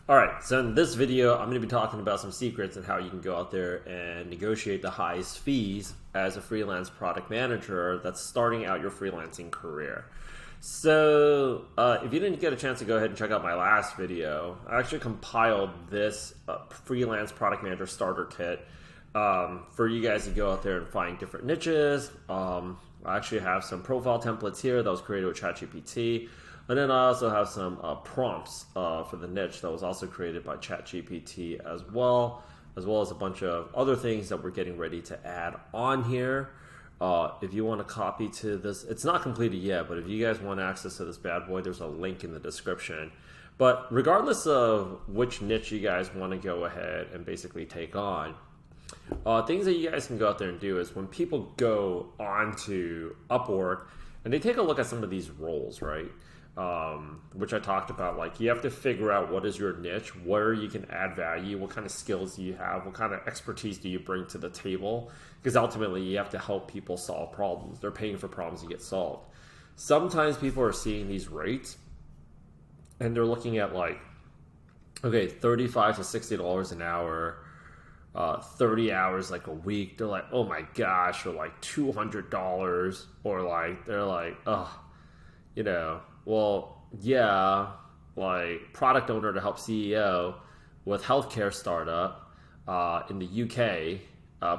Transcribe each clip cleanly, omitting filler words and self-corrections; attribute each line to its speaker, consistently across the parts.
Speaker 1: All right, so in this video, I'm going to be talking about some secrets and how you can go out there and negotiate the highest fees as a freelance product manager that's starting out your freelancing career. So if you didn't get a chance to go ahead and check out my last video, I actually compiled this freelance product manager starter kit for you guys to go out there and find different niches. I actually have some profile templates here that was created with ChatGPT. And then I also have some prompts for the niche that was also created by ChatGPT as well as a bunch of other things that we're getting ready to add on here. If you want a copy to this, it's not completed yet, but if you guys want access to this bad boy, there's a link in the description. But regardless of which niche you guys want to go ahead and basically take on, things that you guys can go out there and do is when people go onto Upwork and they take a look at some of these roles, right? Which I talked about, like you have to figure out what is your niche, where you can add value, what kind of skills do you have, what kind of expertise do you bring to the table, because ultimately you have to help people solve problems. They're paying for problems to get solved. Sometimes people are seeing these rates and they're looking at like, okay, $35 to $60 an hour, 30 hours like a week. They're like, oh my gosh, or like $200, or like they're like, oh, you know, well, yeah, like product owner to help CEO with healthcare startup in the UK,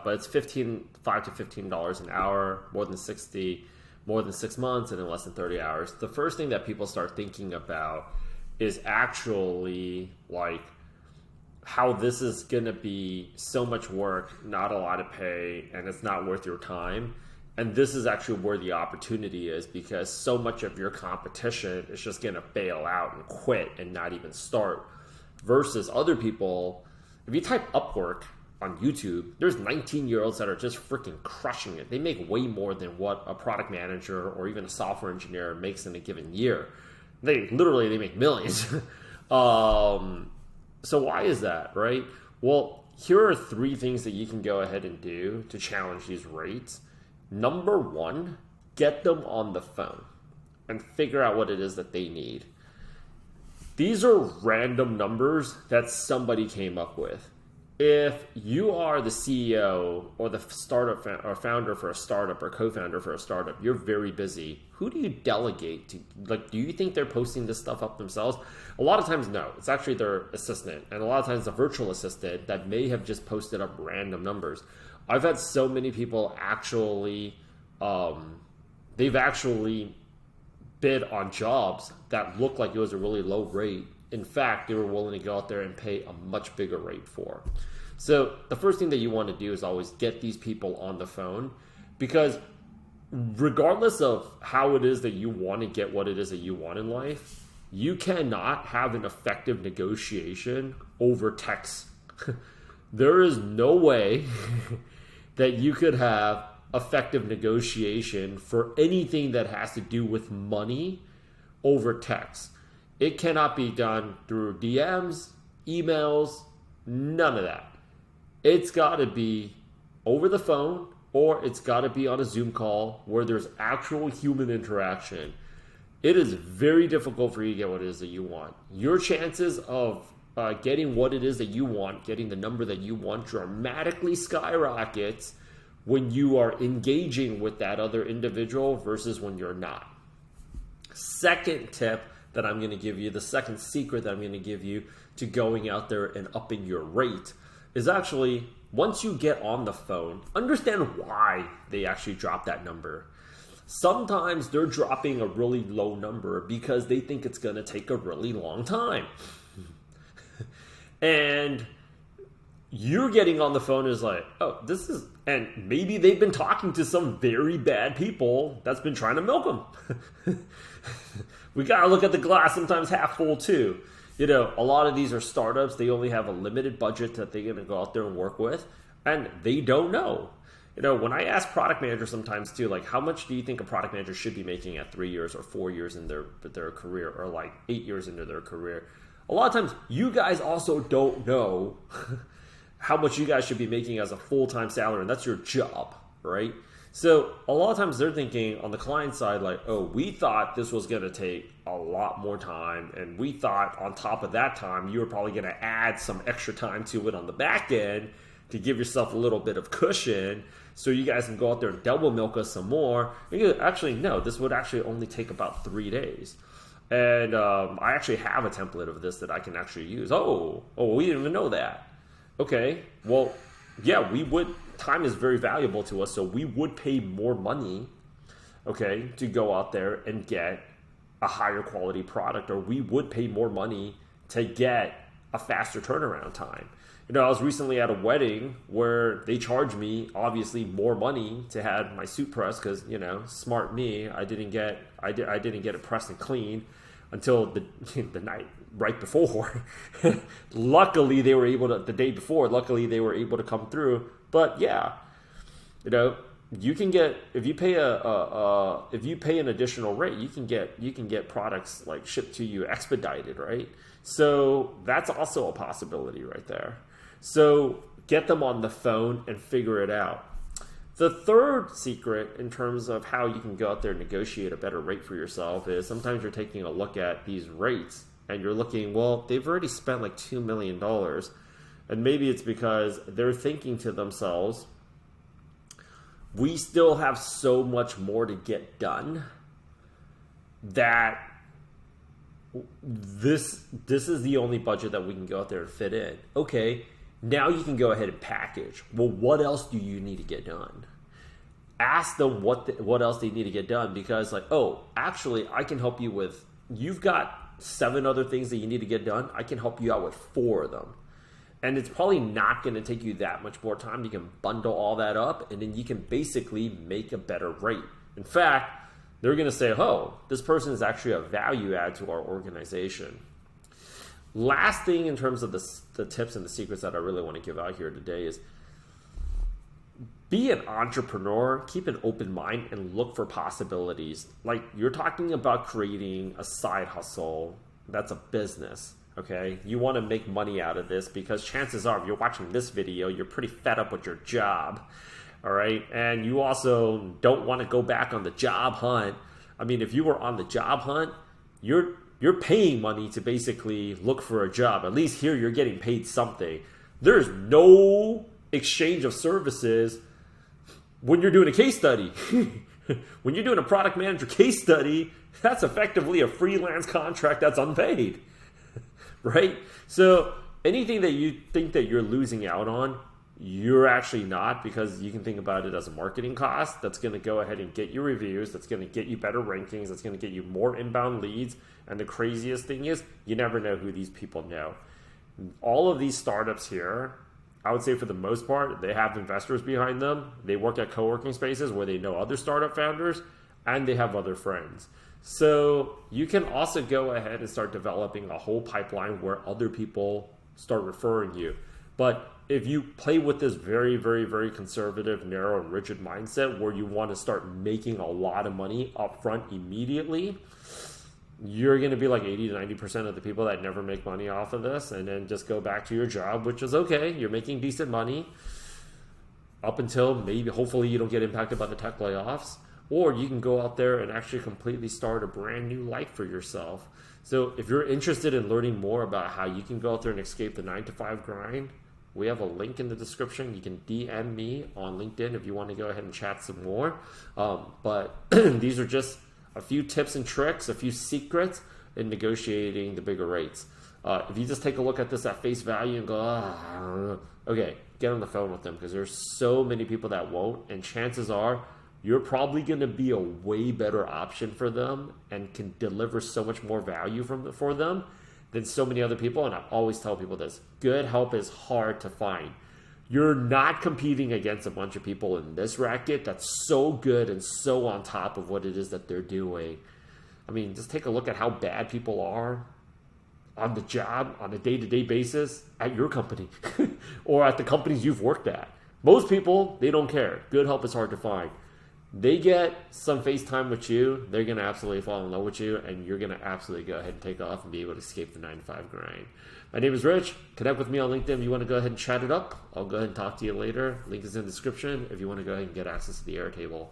Speaker 1: but it's $5 to $15 an hour, more than 6 months, and in less than 30 hours. The first thing that people start thinking about is actually like how this is going to be so much work, not a lot of pay, and it's not worth your time. And this is actually where the opportunity is, because so much of your competition is just going to bail out and quit and not even start. Versus other people, if you type Upwork on YouTube, there's 19-year-olds that are just freaking crushing it. They make way more than what a product manager or even a software engineer makes in a given year. They make millions. So why is that, right? Well, here are 3 things that you can go ahead and do to challenge these rates. Number 1, get them on the phone and figure out what it is that they need. These are random numbers that somebody came up with. If you are the CEO or the startup or founder for a startup or co-founder for a startup, you're very busy. Who do you delegate to? Like, do you think they're posting this stuff up themselves? A lot of times, no. It's actually their assistant. And a lot of times the virtual assistant that may have just posted up random numbers. I've had so many people actually, they've actually bid on jobs that looked like it was a really low rate. In fact, they were willing to go out there and pay a much bigger rate for. So the first thing that you want to do is always get these people on the phone, because regardless of how it is that you want to get what it is that you want in life, you cannot have an effective negotiation over text. There is no way that you could have effective negotiation for anything that has to do with money over text. It cannot be done through DMs, emails, none of that. It's got to be over the phone, or it's got to be on a Zoom call where there's actual human interaction. It is very difficult for you to get what it is that you want. Your chances of getting what it is that you want, getting the number that you want, dramatically skyrockets when you are engaging with that other individual versus when you're not. Second tip that I'm going to give you, the second secret that I'm going to give you to going out there and upping your rate, is actually once you get on the phone, understand why they actually drop that number. Sometimes they're dropping a really low number because they think it's going to take a really long time. And you're getting on the phone is like, oh, this is, and maybe they've been talking to some very bad people that's been trying to milk them. We got to look at the glass sometimes half full too. You know, a lot of these are startups. They only have a limited budget that they're going to go out there and work with, and they don't know. You know, when I ask product managers sometimes too, like, how much do you think a product manager should be making at 3 years or 4 years in their career, or like 8 years into their career? A lot of times, you guys also don't know how much you guys should be making as a full-time salary, and that's your job, right? So a lot of times they're thinking on the client side, like, oh, we thought this was going to take a lot more time. And we thought on top of that time, you were probably going to add some extra time to it on the back end to give yourself a little bit of cushion so you guys can go out there and double milk us some more. And you go, actually, no, this would actually only take about 3 days. And I actually have a template of this that I can actually use. Oh, we didn't even know that. Okay, well, yeah, we would. Time is very valuable to us, so we would pay more money, okay, to go out there and get a higher quality product, or we would pay more money to get a faster turnaround time. You know, I was recently at a wedding where they charged me obviously more money to have my suit pressed because, you know, smart me, I didn't get it pressed and clean until the night right before. Luckily, they were able to, the day before, luckily they were able to come through. But yeah, you know, you can get, if you pay if you pay an additional rate, you can get products like shipped to you expedited, right? So that's also a possibility right there. So get them on the phone and figure it out. The third secret in terms of how you can go out there and negotiate a better rate for yourself is sometimes you're taking a look at these rates and you're looking, well, they've already spent like $2 million. And maybe it's because they're thinking to themselves, we still have so much more to get done that this is the only budget that we can go out there and fit in. Okay, now you can go ahead and package. Well, what else do you need to get done? Ask them what else they need to get done, because like, oh, actually, I can help you with, you've got 7 other things that you need to get done. I can help you out with 4 of them. And it's probably not going to take you that much more time. You can bundle all that up, and then you can basically make a better rate. In fact, they're going to say, oh, this person is actually a value add to our organization. Last thing in terms of the tips and the secrets that I really want to give out here today is be an entrepreneur, keep an open mind, and look for possibilities. Like, you're talking about creating a side hustle that's a business. Okay, you want to make money out of this because chances are if you're watching this video, you're pretty fed up with your job. All right, and you also don't want to go back on the job hunt. I mean, if you were on the job hunt, you're paying money to basically look for a job. At least here you're getting paid something. There's no exchange of services when you're doing a case study. When you're doing a product manager case study, that's effectively a freelance contract that's unpaid. Right? So anything that you think that you're losing out on, you're actually not, because you can think about it as a marketing cost that's going to go ahead and get you reviews, that's going to get you better rankings, that's going to get you more inbound leads. And the craziest thing is, you never know who these people know. All of these startups here, I would say for the most part, they have investors behind them. They work at co-working spaces where they know other startup founders, and they have other friends. So you can also go ahead and start developing a whole pipeline where other people start referring you. But if you play with this very, very, very conservative, narrow, and rigid mindset where you want to start making a lot of money upfront immediately, you're going to be like 80 to 90% of the people that never make money off of this, and then just go back to your job, which is okay. You're making decent money up until maybe, hopefully, you don't get impacted by the tech layoffs. Or you can go out there and actually completely start a brand new life for yourself. So if you're interested in learning more about how you can go out there and escape the 9-to-5 grind, we have a link in the description. You can DM me on LinkedIn if you want to go ahead and chat some more. But these are just a few tips and tricks, a few secrets in negotiating the bigger rates. If you just take a look at this at face value and go, okay, get on the phone with them, because there's so many people that won't, and chances are you're probably going to be a way better option for them and can deliver so much more value for them than so many other people. And I always tell people this: good help is hard to find. You're not competing against a bunch of people in this racket that's so good and so on top of what it is that they're doing. I mean, just take a look at how bad people are on the job on a day-to-day basis at your company or at the companies you've worked at. Most people, they don't care. Good help is hard to find. they get some FaceTime with you, they're going to absolutely fall in love with you, and you're going to absolutely go ahead and take off and be able to escape the 9-to-5 grind. My name is Rich. Connect with me on LinkedIn if you want to go ahead and chat it up. I'll go ahead and talk to you later. Link is in the description if you want to go ahead and get access to the Airtable.